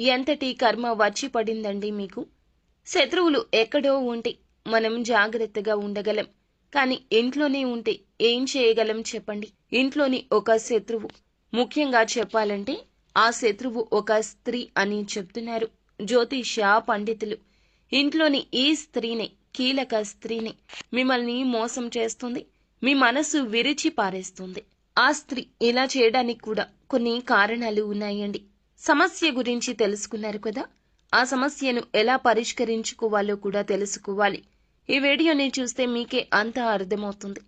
ఎంతటి కర్మ వచ్చి పడిందండి మీకు? శత్రువులు ఎక్కడో ఉంటే మనం జాగ్రత్తగా ఉండగలం. కానీ ఇంట్లోనే ఉంటే ఏం చేయగలం చెప్పండి? ఇంట్లోని ఒక శత్రువు, ముఖ్యంగా చెప్పాలంటే ఆ శత్రువు ఒక స్త్రీ అని చెప్తున్నారు జ్యోతిష పండితులు. ఇంట్లోని ఈ స్త్రీని, కీలక స్త్రీని మిమ్మల్ని మోసం చేస్తుంది, మీ మనసు విరిచి పారేస్తుంది. ఆ స్త్రీ ఇలా చేయడానికి కూడా కొన్ని కారణాలు ఉన్నాయండి. సమస్య గురించి తెలుసుకున్నారు కదా, ఆ సమస్యను ఎలా పరిష్కరించుకోవాలో కూడా తెలుసుకోవాలి. ఈ వీడియోని చూస్తే మీకే అంతా అర్థమవుతుంది.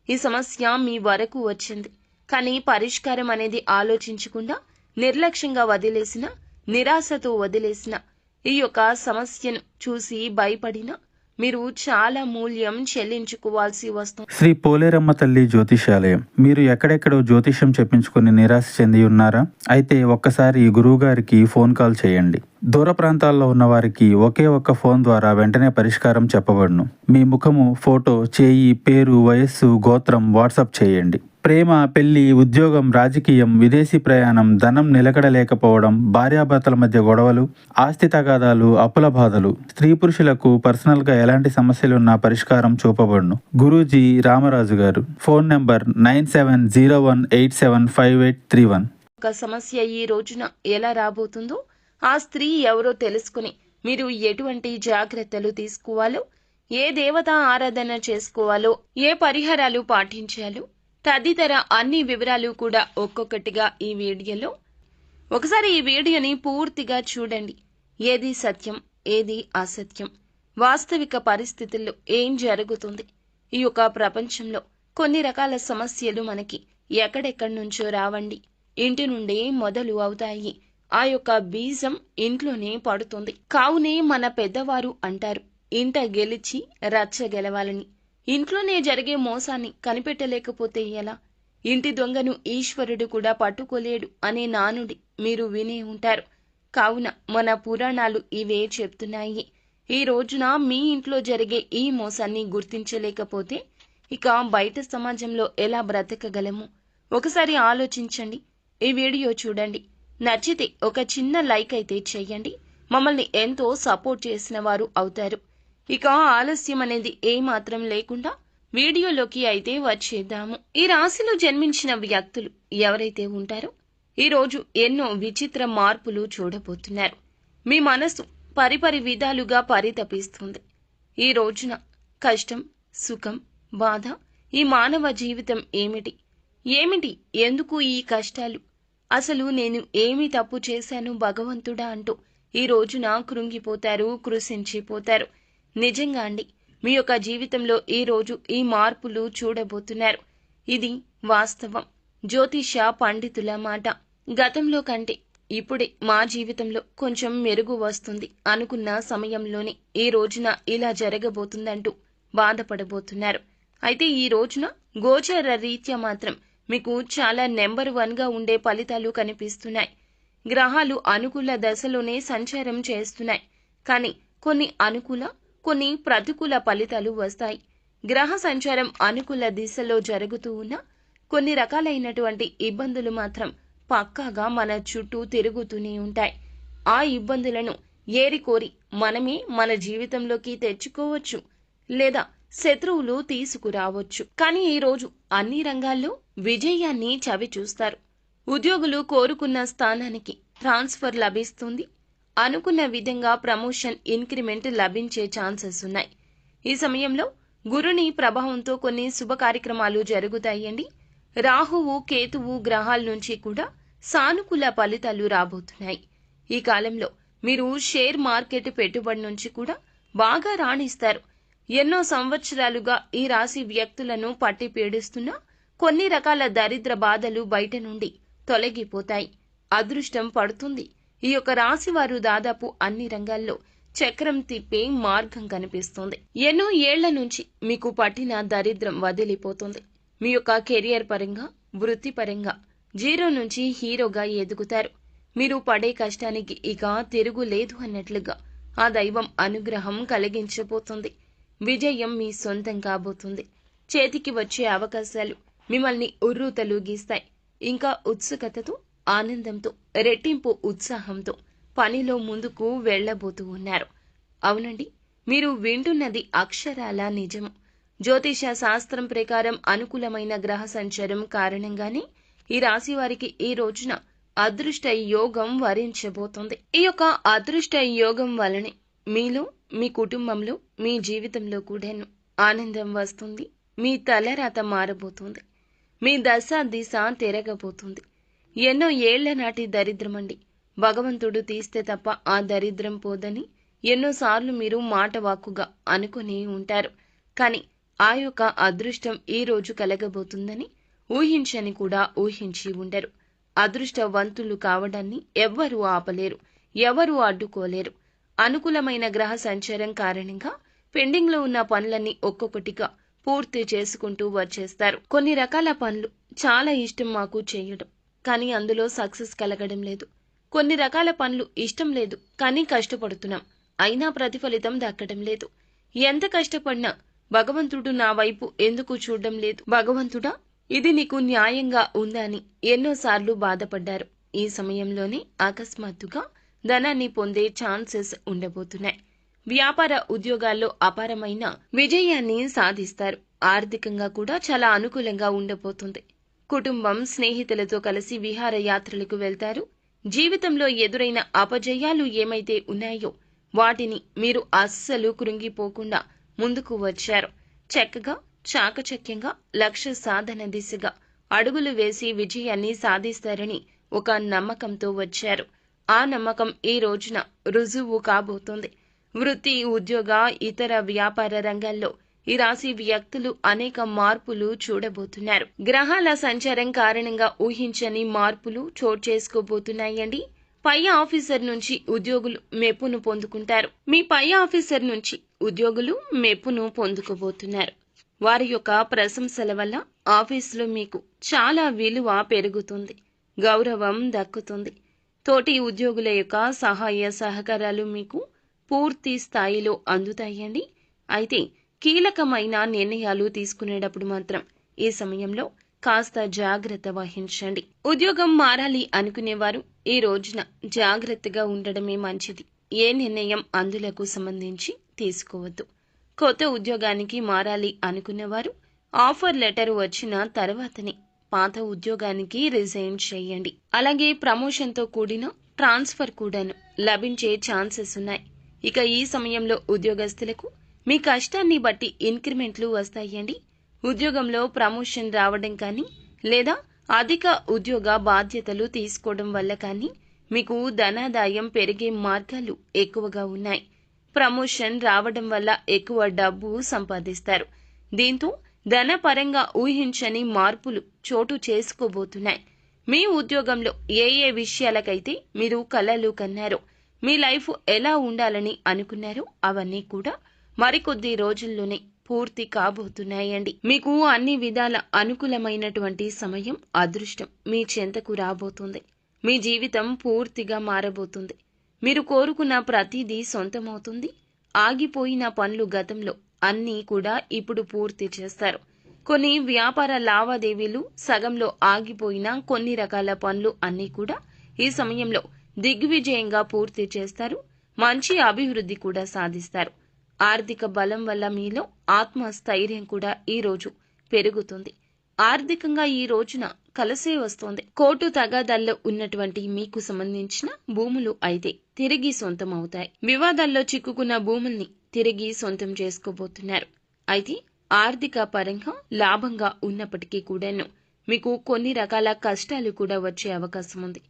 ఈ సమస్య మీ వరకు వచ్చింది, కానీ పరిష్కారం అనేది ఆలోచించకుండా నిర్లక్ష్యంగా వదిలేసిన, నిరాశతో వదిలేసిన ఈ యొక్క సమస్యను చూసి భయపడిన మీరు చాలా మూల్యం చెల్లించుకోవాల్సి వస్తుంది. శ్రీ పోలేరమ్మ తల్లి జ్యోతిషాలయం. మీరు ఎక్కడెక్కడో జ్యోతిష్యం చెప్పించుకుని నిరాశ చెంది ఉన్నారా? అయితే ఒక్కసారి గురువు గారికి ఫోన్ కాల్ చేయండి. దూర ప్రాంతాల్లో ఉన్న వారికి ఒకే ఒక్క ఫోన్ ద్వారా వెంటనే పరిష్కారం చెప్పబడును. మీ ముఖము, ఫోటో, చేయి, పేరు, వయస్సు, గోత్రం వాట్సాప్ చేయండి. ప్రేమ, పెళ్లి, ఉద్యోగం, రాజకీయం, విదేశీ ప్రయాణం, ధనం నిలకడలేకపోవడం, భార్యాభర్తల మధ్య గొడవలు, ఆస్తి తగాదాలు, అప్పుల బాధలు, స్త్రీ పురుషులకు పర్సనల్ గా ఎలాంటి సమస్యలున్నా పరిష్కారం చూపబడును. గురూజీ రామరాజు గారు. Phone number 9701875831. ఒక సమస్య ఈ రోజున ఎలా రాబోతుందో, ఆ స్త్రీ ఎవరో తెలుసుకుని మీరు ఎటువంటి జాగ్రత్తలు తీసుకోవాలో, ఏ దేవత ఆరాధన చేసుకోవాలో, ఏ పరిహారాలు పాటించాలో తదితర అన్ని వివరాలు కూడా ఒక్కొక్కటిగా ఈ వీడియోలో. ఒకసారి ఈ వీడియోని పూర్తిగా చూడండి. ఏది సత్యం, ఏది అసత్యం, వాస్తవిక పరిస్థితుల్లో ఏం జరుగుతుంది, ఈ యొక్క ప్రపంచంలో కొన్ని రకాల సమస్యలు మనకి ఎక్కడెక్కడి నుంచో రావండి, ఇంటి నుండే మొదలు అవుతాయి. ఆ యొక్క బీజం ఇంట్లోనే పడుతుంది. కావునే మన పెద్దవారు అంటారు, ఇంట గెలిచి రచ్చ గెలవాలని. ఇంట్లోనే జరిగే మోసాన్ని కనిపెట్టలేకపోతే ఎలా? ఇంటి దొంగను ఈశ్వరుడు కూడా పట్టుకోలేడు అనే నానుడి మీరు వినే ఉంటారు. కావున మన పురాణాలు ఇవే చెప్తున్నాయి. ఈ రోజున మీ ఇంట్లో జరిగే ఈ మోసాన్ని గుర్తించలేకపోతే ఇక బయట సమాజంలో ఎలా బ్రతకగలము? ఒకసారి ఆలోచించండి. ఈ వీడియో చూడండి. నచ్చితే ఒక చిన్న లైక్ అయితే చెయ్యండి. మమ్మల్ని ఎంతో సపోర్ట్ చేసిన వారు అవుతారు. ఇక ఆలస్యం అనేది ఏమాత్రం లేకుండా వీడియోలోకి అయితే వచ్చేద్దాము. ఈ రాశిలో జన్మించిన వ్యక్తులు ఎవరైతే ఉంటారో ఈ రోజు ఎన్నో విచిత్ర మార్పులు చూడబోతున్నారు. మీ మనసు పరిపరి విధాలుగా పరితపిస్తుంది. ఈ రోజున కష్టం, సుఖం, బాధ, ఈ మానవ జీవితం ఏమిటి, ఎందుకు ఈ కష్టాలు, అసలు నేను ఏమి తప్పు చేశాను భగవంతుడా అంటూ ఈ రోజున కృంగిపోతారు, కృశించిపోతారు. నిజంగా అండి, మీ యొక్క జీవితంలో ఈ రోజు ఈ మార్పులు చూడబోతున్నారు. ఇది వాస్తవం, జ్యోతిష పండితుల మాట. గతంలో కంటే ఇప్పుడే మా జీవితంలో కొంచెం మెరుగు వస్తుంది అనుకున్న సమయంలోనే ఈ రోజున ఇలా జరగబోతుందంటూ బాధపడబోతున్నారు. అయితే ఈ రోజున గోచర రీత్యా మాత్రం మీకు చాలా నెంబర్ 1గా ఉండే ఫలితాలు కనిపిస్తున్నాయి. గ్రహాలు అనుకూల దశలోనే సంచారం చేస్తున్నాయి. కానీ కొన్ని అనుకూల, కొన్ని ప్రతికూల ఫలితాలు వస్తాయి. గ్రహ సంచారం అనుకూల దిశలో జరుగుతూ ఉన్న కొన్ని రకాలైనటువంటి ఇబ్బందులు మాత్రం పక్కాగా మన చుట్టూ తిరుగుతూనే ఉంటాయి. ఆ ఇబ్బందులను ఏరికోరి మనమే మన జీవితంలోకి తెచ్చుకోవచ్చు, లేదా శత్రువులు తీసుకురావచ్చు. కానీ ఈ రోజు అన్ని రంగాల్లో విజయాన్ని చవి చూస్తారు. ఉద్యోగులు కోరుకున్న స్థానానికి ట్రాన్స్ఫర్ లభిస్తుంది. అనుకున్న విధంగా ప్రమోషన్, ఇంక్రిమెంట్ లభించే ఛాన్సెస్ ఉన్నాయి. ఈ సమయంలో గురుని ప్రభావంతో కొన్ని శుభ కార్యక్రమాలు జరుగుతాయండి. రాహువు, కేతువు గ్రహాల నుంచి కూడా సానుకూల ఫలితాలు రాబోతున్నాయి. ఈ కాలంలో మీరు షేర్ మార్కెట్ పెట్టుబడి నుంచి కూడా బాగా రాణిస్తారు. ఎన్నో సంవత్సరాలుగా ఈ రాశి వ్యక్తులను పట్టి పీడిస్తున్న కొన్ని రకాల దరిద్ర బాధలు బయట నుండి తొలగిపోతాయి. అదృష్టం పడుతుంది. ఈ యొక్క రాశి వారు దాదాపు అన్ని రంగాల్లో చక్రం తిప్పే మార్గం కనిపిస్తుంది. ఎన్నో ఏళ్ల నుంచి మీకు పట్టిన దరిద్రం వదిలిపోతుంది. మీ యొక్క కెరియర్ పరంగా, వృత్తిపరంగా 0 నుంచి హీరోగా ఎదుగుతారు. మీరు పడే కష్టానికి ఇక తిరుగులేదు అన్నట్లుగా ఆ దైవం అనుగ్రహం కలిగించబోతుంది. విజయం మీ సొంతం కాబోతుంది. చేతికి వచ్చే అవకాశాలు మిమ్మల్ని ఉర్రూతలూగిస్తాయి. ఇంకా ఉత్సుకతతో, ఆనందంతో, రెట్టింపు ఉత్సాహంతో పనిలో ముందుకు వెళ్ళబోతూ ఉన్నారు. అవునండి, మీరు వింటున్నది అక్షరాల నిజము. జ్యోతిష శాస్త్రం ప్రకారం అనుకూలమైన గ్రహ సంచారం కారణంగానే ఈ రాశి వారికి ఈ రోజున అదృష్ట యోగం వరించబోతోంది. ఈ యొక్క అదృష్ట యోగం వలనే మీలో, మీ కుటుంబంలో, మీ జీవితంలో కూడాను ఆనందం వస్తుంది. మీ తలరాత మారబోతుంది. మీ దశ దిశ తిరగబోతుంది. ఎన్నో ఏళ్ల నాటి దరిద్రమండి. భగవంతుడు తీస్తే తప్ప ఆ దరిద్రం పోదని ఎన్నోసార్లు మీరు మాట వాక్కుగా అనుకుని ఉంటారు. కానీ ఆ యొక్క అదృష్టం ఈ రోజు కలగబోతుందని ఊహించని కూడా ఊహించి ఉండరు. అదృష్టవంతులు కావడాన్ని ఎవ్వరూ ఆపలేరు, ఎవరూ అడ్డుకోలేరు. అనుకూలమైన గ్రహ సంచారం కారణంగా పెండింగ్లో ఉన్న పనులన్నీ ఒక్కొక్కటిగా పూర్తి చేసుకుంటూ వచ్చేస్తారు. కొన్ని రకాల పనులు చాలా ఇష్టం మాకు చేయడం, కానీ అందులో సక్సెస్ కలగడం లేదు. కొన్ని రకాల పనులు ఇష్టం లేదు, కానీ కష్టపడుతున్నాం, అయినా ప్రతిఫలితం దక్కడం లేదు. ఎంత కష్టపడినా భగవంతుడు నా వైపు ఎందుకు చూడడం లేదు? భగవంతుడా, ఇది నీకు న్యాయంగా ఉందా అని ఎన్నోసార్లు బాధపడ్డారు. ఈ సమయంలోనే అకస్మాత్తుగా ధనాన్ని పొందే ఛాన్సెస్ ఉండబోతున్నాయి. వ్యాపార ఉద్యోగాల్లో అపారమైన విజయాన్ని సాధిస్తారు. ఆర్థికంగా కూడా చాలా అనుకూలంగా ఉండబోతుంది. కుటుంబం, స్నేహితులతో కలిసి విహారయాత్రలకు వెళ్తారు. జీవితంలో ఎదురైన అపజయాలు ఏమైతే ఉన్నాయో వాటిని మీరు అస్సలు కృంగిపోకుండా ముందుకు వచ్చారు. చక్కగా, చాకచక్యంగా లక్ష్య సాధన దిశగా అడుగులు వేసి విజయాన్ని సాధిస్తారని ఒక నమ్మకంతో వచ్చారు. ఆ నమ్మకం ఈ రోజున రుజువు కాబోతోంది. వృత్తి, ఉద్యోగ, ఇతర వ్యాపార రంగాల్లో ఈ రాశి వ్యక్తులు అనేక మార్పులు చూడబోతున్నారు. గ్రహాల సంచారం కారణంగా ఊహించని మార్పులు చోటు చేసుకోబోతున్నాయండి. పై ఆఫీసర్ నుంచి ఉద్యోగులు మెప్పును పొందుకుంటారు. మీ పై ఆఫీసర్ నుంచి ఉద్యోగులు మెప్పును పొందుకోబోతున్నారు. వారి యొక్క ప్రశంసల వల్ల ఆఫీసులో మీకు చాలా విలువ పెరుగుతుంది, గౌరవం దక్కుతుంది. తోటి ఉద్యోగుల యొక్క సహాయ సహకారాలు మీకు పూర్తి స్థాయిలో అందుతాయండి. అయితే కీలకమైన నిర్ణయాలు తీసుకునేటప్పుడు మాత్రం ఈ సమయంలో కాస్త జాగ్రత్త వహించండి. ఉద్యోగం మారాలి అనుకునేవారు ఈ రోజున జాగ్రత్తగా ఉండడమే మంచిది. ఏ నిర్ణయం అందులకు సంబంధించి తీసుకోవద్దు. కొత్త ఉద్యోగానికి మారాలి అనుకునేవారు ఆఫర్ లెటర్ వచ్చిన తర్వాతనే పాత ఉద్యోగానికి రిజైన్ చేయండి. అలాగే ప్రమోషన్తో కూడిన ట్రాన్స్ఫర్ కూడాను లభించే ఛాన్సెస్ ఉన్నాయి. ఇక ఈ సమయంలో ఉద్యోగస్తులకు మీ కష్టాన్ని బట్టి ఇంక్రిమెంట్లు వస్తాయండి. ఉద్యోగంలో ప్రమోషన్ రావడం కానీ లేదా అధిక ఉద్యోగ బాధ్యతలు తీసుకోవడం వల్ల కానీ మీకు ధనాదాయం పెరిగే మార్గాలు ఎక్కువగా ఉన్నాయి. ప్రమోషన్ రావడం వల్ల ఎక్కువ డబ్బు సంపాదిస్తారు. దీంతో ధనపరంగా ఊహించని మార్పులు చోటు చేసుకోబోతున్నాయి. మీ ఉద్యోగంలో ఏ ఏ విషయాలకైతే మీరు కలలు కన్నారో, మీ లైఫ్ ఎలా ఉండాలని అనుకున్నారో అవన్నీ కూడా మరికొద్ది రోజుల్లోనే పూర్తి కాబోతున్నాయండి. మీకు అన్ని విధాల అనుకూలమైనటువంటి సమయం, అదృష్టం మీ చెంతకు రాబోతుంది. మీ జీవితం పూర్తిగా మారబోతుంది. మీరు కోరుకున్న ప్రతిదీ సొంతమవుతుంది. ఆగిపోయిన పనులు గతంలో అన్నీ కూడా ఇప్పుడు పూర్తి చేస్తారు. కొన్ని వ్యాపార లావాదేవీలు సగంలో ఆగిపోయిన కొన్ని రకాల పనులు అన్నీ కూడా ఈ సమయంలో దిగ్విజయంగా పూర్తి చేస్తారు. మంచి అభివృద్ధి కూడా సాధిస్తారు. ఆర్థిక బలం వల్ల మీలో ఆత్మస్థైర్యం కూడా ఈ రోజు పెరుగుతుంది. ఆర్థికంగా ఈ రోజున కలిసే వస్తోంది. కోర్టు తగాదాల్లో ఉన్నటువంటి మీకు సంబంధించిన భూములు అయితే తిరిగి సొంతం అవుతాయి. వివాదాల్లో చిక్కుకున్న భూముల్ని తిరిగి సొంతం చేసుకోబోతున్నారు. అయితే ఆర్థిక పరంగా లాభంగా ఉన్నప్పటికీ కూడాను మీకు కొన్ని రకాల కష్టాలు కూడా వచ్చే అవకాశం ఉంది.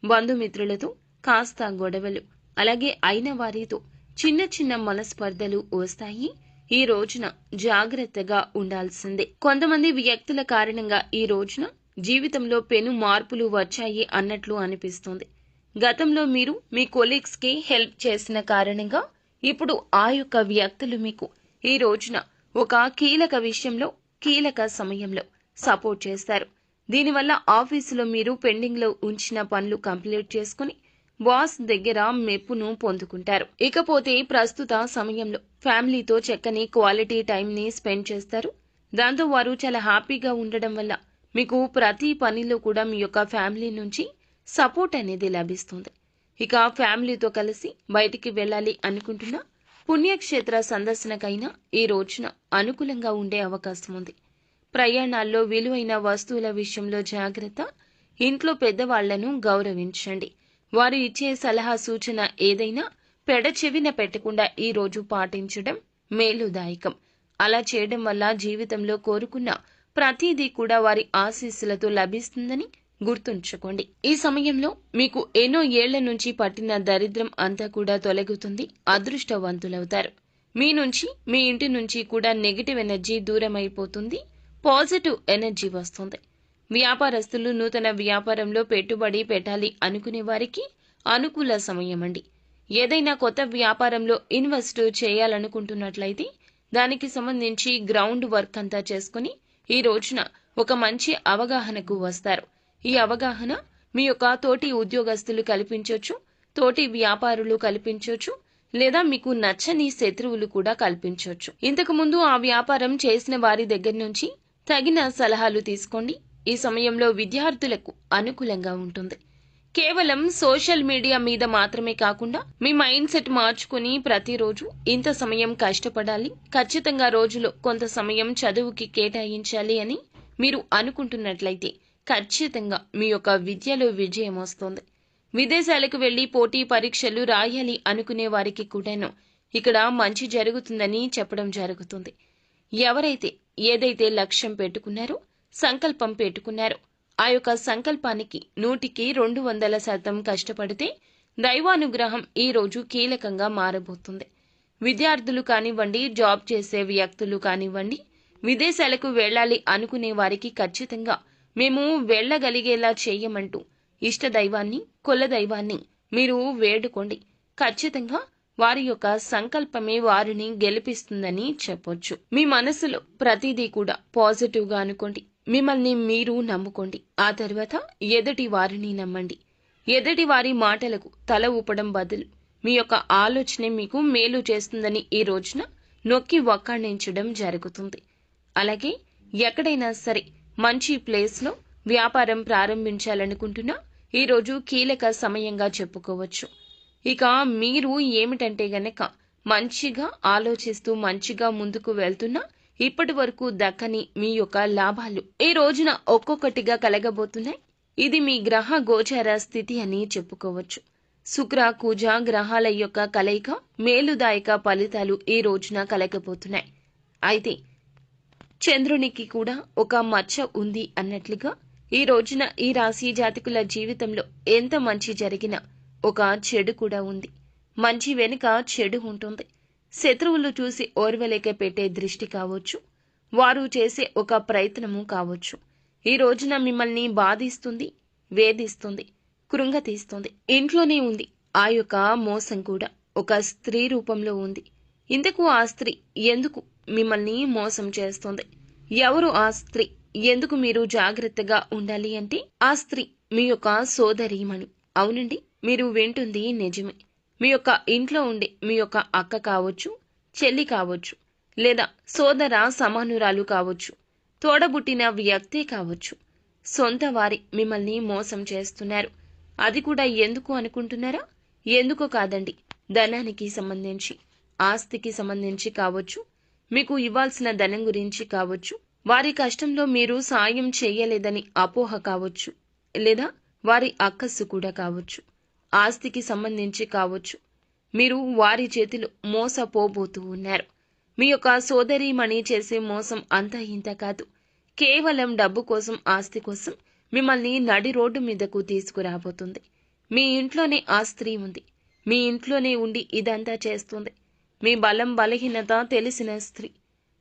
బంధుమిత్రులతో కాస్త గొడవలు, అలాగే అయిన వారితో చిన్న చిన్న మనస్పర్ధలు వస్తాయి. ఈ రోజున జాగ్రత్తగా ఉండాల్సిందే. కొంతమంది వ్యక్తుల కారణంగా ఈ రోజున జీవితంలో పెను మార్పులు వచ్చాయి అన్నట్లు అనిపిస్తుంది. గతంలో మీరు మీ కొలీగ్స్ కి హెల్ప్ చేసిన కారణంగా ఇప్పుడు ఆ యొక్క వ్యక్తులు మీకు ఈ రోజున ఒక కీలక విషయంలో, కీలక సమయంలో సపోర్ట్ చేస్తారు. దీనివల్ల ఆఫీసులో మీరు పెండింగ్ లో ఉంచిన పనులు కంప్లీట్ చేసుకుని బాస్ దగ్గర మెప్పును పొందుకుంటారు. ఇకపోతే ప్రస్తుత సమయంలో ఫ్యామిలీతో చక్కని క్వాలిటీ టైం ని స్పెండ్ చేస్తారు. దాంతో వారు చాలా హ్యాపీగా ఉండడం వల్ల మీకు ప్రతి పనిలో కూడా మీ యొక్క ఫ్యామిలీ నుంచి సపోర్ట్ అనేది లభిస్తుంది. ఇక ఫ్యామిలీతో కలిసి బయటికి వెళ్ళాలి అనుకుంటున్నా పుణ్యక్షేత్ర సందర్శనకైనా ఈ రోజున అనుకూలంగా ఉండే అవకాశం ఉంది. ప్రయాణాల్లో విలువైన వస్తువుల విషయంలో జాగ్రత్త. ఇంట్లో పెద్దవాళ్లను గౌరవించండి. వారు ఇచ్చే సలహా సూచన ఏదైనా పెడచెవిన పెట్టకుండా ఈ రోజు పాటించడం మేలుదాయకం. అలా చేయడం వల్ల జీవితంలో కోరుకున్న ప్రతిదీ కూడా వారి ఆశీస్సులతో లభిస్తుందని గుర్తుంచుకోండి. ఈ సమయంలో మీకు ఎన్నో ఏళ్ల నుంచి పట్టిన దరిద్రం అంతా కూడా తొలగుతుంది. అదృష్టవంతులవుతారు. మీ నుంచి, మీ ఇంటి నుంచి కూడా నెగిటివ్ ఎనర్జీ దూరమైపోతుంది. పాజిటివ్ ఎనర్జీ వస్తుంది. వ్యాపారస్తులు నూతన వ్యాపారంలో పెట్టుబడి పెట్టాలి అనుకునే వారికి అనుకూల సమయం అండి. ఏదైనా కొత్త వ్యాపారంలో ఇన్వెస్ట్ చేయాలనుకుంటున్నట్లయితే దానికి సంబంధించి గ్రౌండ్ వర్క్ అంతా చేసుకుని ఈ రోజున ఒక మంచి అవగాహనకు వస్తారు. ఈ అవగాహన మీ యొక్క తోటి ఉద్యోగస్తులు కల్పించవచ్చు, తోటి వ్యాపారులు కల్పించవచ్చు, లేదా మీకు నచ్చని శత్రువులు కూడా కల్పించవచ్చు. ఇంతకు ముందు ఆ వ్యాపారం చేసిన వారి దగ్గర నుంచి తగిన సలహాలు తీసుకోండి. ఈ సమయంలో విద్యార్థులకు అనుకూలంగా ఉంటుంది. కేవలం సోషల్ మీడియా మీద మాత్రమే కాకుండా మీ మైండ్ సెట్ మార్చుకుని ప్రతిరోజు ఇంత సమయం కష్టపడాలి, ఖచ్చితంగా రోజులో కొంత సమయం చదువుకి కేటాయించాలి అని మీరు అనుకుంటున్నట్లయితే ఖచ్చితంగా మీ యొక్క విద్యలో విజయం వస్తుంది. విదేశాలకు వెళ్లి పోటీ పరీక్షలు రాయాలి అనుకునే వారికి కూడాను ఇక్కడ మంచి జరుగుతుందని చెప్పడం జరుగుతుంది. ఎవరైతే ఏదైతే లక్ష్యం పెట్టుకున్నారో, సంకల్పం పెట్టుకున్నారో ఆ యొక్క సంకల్పానికి 100% కష్టపడితే దైవానుగ్రహం ఈ రోజు కీలకంగా మారబోతుంది. విద్యార్థులు కానివ్వండి, జాబ్ చేసే వ్యక్తులు కానివ్వండి, విదేశాలకు వెళ్లాలి అనుకునే వారికి ఖచ్చితంగా మేము వెళ్లగలిగేలా చేయమంటూ ఇష్టదైవాన్ని, కులదైవాన్ని మీరు వేడుకోండి. ఖచ్చితంగా వారి యొక్క సంకల్పమే వారిని గెలిపిస్తుందని చెప్పొచ్చు. మీ మనసులో ప్రతిదీ కూడా పాజిటివ్ గా అనుకోండి. మిమ్మల్ని మీరు నమ్ముకోండి. ఆ తర్వాత ఎదుటి వారిని నమ్మండి. ఎదుటి వారి మాటలకు తల ఊపడం బదులు మీ యొక్క ఆలోచనే మీకు మేలు చేస్తుందని ఈ రోజున నొక్కి వక్కాణించడం జరుగుతుంది. అలాగే ఎక్కడైనా సరే మంచి ప్లేస్లో వ్యాపారం ప్రారంభించాలనుకుంటున్నా ఈ రోజు కీలక సమయంగా చెప్పుకోవచ్చు. ఇక మీరు ఏమిటంటే గనక మంచిగా ఆలోచిస్తూ మంచిగా ముందుకు వెళ్తున్నా ఇప్పటి వరకు దక్కని మీ యొక్క లాభాలు ఈ రోజున ఒక్కొక్కటిగా కలగబోతున్నాయి. ఇది మీ గ్రహ గోచార స్థితి అని చెప్పుకోవచ్చు. శుక్ర, కుజ గ్రహాల యొక్క కలయిక మేలుదాయక ఫలితాలు ఈ రోజున కలగబోతున్నాయి. అయితే చంద్రునికి కూడా ఒక మచ్చ ఉంది అన్నట్లుగా ఈ రోజున ఈ రాశి జాతకుల జీవితంలో ఎంత మంచి జరిగినా ఒక చెడు కూడా ఉంది. మంచి వెనుక చెడు ఉంటుంది. శత్రువులు చూసి ఓర్వలేక పెట్టే దృష్టి కావచ్చు, వారు చేసే ఒక ప్రయత్నము కావచ్చు. ఈ రోజున మిమ్మల్ని బాధిస్తుంది, వేధిస్తుంది, కృంగతీస్తుంది. ఇంట్లోనే ఉంది ఆ యొక్క మోసం కూడా ఒక స్త్రీ రూపంలో ఉంది. ఇంతకు ఆ స్త్రీ ఎందుకు మిమ్మల్ని మోసం చేస్తుంది? ఎవరు ఆ స్త్రీ? ఎందుకు మీరు జాగ్రత్తగా ఉండాలి అంటే ఆ స్త్రీ మీ యొక్క సోదరీమణి. అవునండి, మీరు వింటుంది నిజమే. మీ యొక్క ఇంట్లో ఉండే మీ యొక్క అక్క కావచ్చు, చెల్లి కావచ్చు, లేదా సోదర సమానురాలు కావచ్చు, తోడబుట్టిన వ్యక్తే కావచ్చు. సొంత వారి మిమ్మల్ని మోసం చేస్తున్నారు. అది కూడా ఎందుకు అనుకుంటున్నారా? ఎందుకో కాదండి, ధనానికి సంబంధించి, ఆస్తికి సంబంధించి కావచ్చు, మీకు ఇవ్వాల్సిన ధనం గురించి కావచ్చు, వారి కష్టంలో మీరు సాయం చేయలేదని అపోహ కావచ్చు, లేదా వారి అక్కస్సు కూడా కావచ్చు, ఆస్తికి సంబంధించి కావచ్చు. మీరు వారి చేతిలో మోసపోబోతూ ఉన్నారు. మీ యొక్క సోదరీమణి చేసే మోసం అంతా ఇంత కాదు. కేవలం డబ్బు కోసం, ఆస్తి కోసం మిమ్మల్ని నడి రోడ్డు మీదకు తీసుకురాబోతుంది. మీ ఇంట్లోనే ఆ స్త్రీ ఉంది. మీ ఇంట్లోనే ఉండి ఇదంతా చేస్తుంది. మీ బలం బలహీనత తెలిసిన స్త్రీ.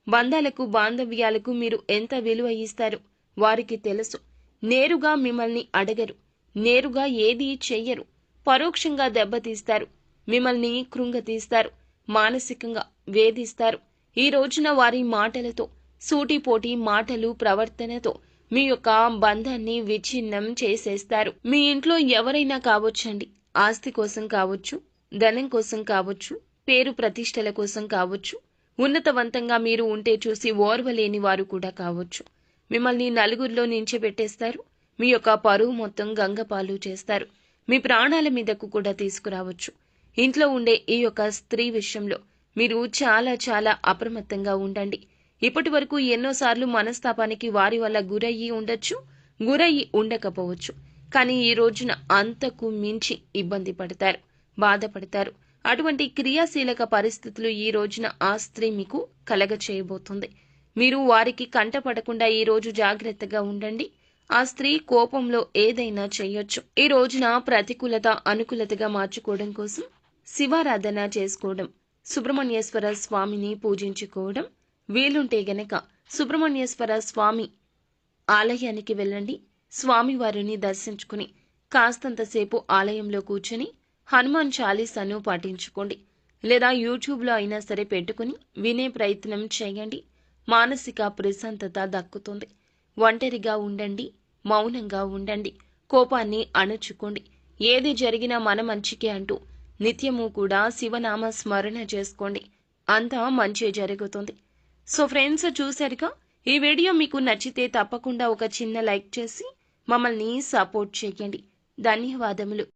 బంధాలకు, బాంధవ్యాలకు మీరు ఎంత విలువ ఇస్తారో వారికి తెలుసు. నేరుగా మిమ్మల్ని అడగరు, నేరుగా ఏదీ చెయ్యరు. పరోక్షంగా దెబ్బతీస్తారు, మిమ్మల్ని కృంగతీస్తారు, మానసికంగా వేధిస్తారు. ఈ రోజున వారి మాటలతో, సూటిపోటి మాటలు, ప్రవర్తనతో మీ యొక్క బంధాన్ని విచ్ఛిన్నం చేసేస్తారు. మీ ఇంట్లో ఎవరైనా కావచ్చండి, ఆస్తి కోసం కావచ్చు, ధనం కోసం కావచ్చు, పేరు ప్రతిష్టల కోసం కావచ్చు, ఉన్నతవంతంగా మీరు ఉంటే చూసి ఓర్వలేని వారు కూడా కావచ్చు. మిమ్మల్ని నలుగురిలో నించబెట్టేస్తారు. మీ యొక్క పరువు మొత్తం గంగపాలు చేస్తారు. మీ ప్రాణాల మీదకు కూడా తీసుకురావచ్చు. ఇంట్లో ఉండే ఈ యొక్క స్త్రీ విషయంలో మీరు చాలా చాలా అప్రమత్తంగా ఉండండి. ఇప్పటి వరకు ఎన్నోసార్లు మనస్తాపానికి వారి వల్ల గురయ్యి ఉండకపోవచ్చు. కానీ ఈ రోజున అంతకు మించి ఇబ్బంది పడతారు, బాధపడతారు. అటువంటి క్రియాశీలక పరిస్థితులు ఈ రోజున ఆ స్త్రీ మీకు కలగచేయబోతుంది. మీరు వారికి కంటపడకుండా ఈ రోజు జాగ్రత్తగా ఉండండి. ఆ స్త్రీ కోపంలో ఏదైనా చేయొచ్చు. ఈ రోజున ప్రతికూలత అనుకూలతగా మార్చుకోవడం కోసం శివారాధన చేసుకోవడం, సుబ్రహ్మణ్యేశ్వర స్వామిని పూజించుకోవడం, వీలుంటే గనక సుబ్రహ్మణ్యేశ్వర స్వామి ఆలయానికి వెళ్ళండి. స్వామివారిని దర్శించుకుని కాస్తంతసేపు ఆలయంలో కూర్చొని హనుమాన్ చాలీసాను పాటించుకోండి. లేదా యూట్యూబ్లో అయినా సరే పెట్టుకుని వినే ప్రయత్నం చేయండి. మానసిక ప్రశాంతత దక్కుతుంది. ఒంటరిగా ఉండండి, మౌనంగా ఉండండి, కోపాన్ని అణుచుకోండి. ఏది జరిగినా మన మంచికే అంటూ నిత్యము కూడా శివనామ స్మరణ చేసుకోండి. అంతా మంచి జరుగుతుంది. సో ఫ్రెండ్స్, చూశారుగా, ఈ వీడియో మీకు నచ్చితే తప్పకుండా ఒక చిన్న లైక్ చేసి మమ్మల్ని సపోర్ట్ చేయండి. ధన్యవాదములు.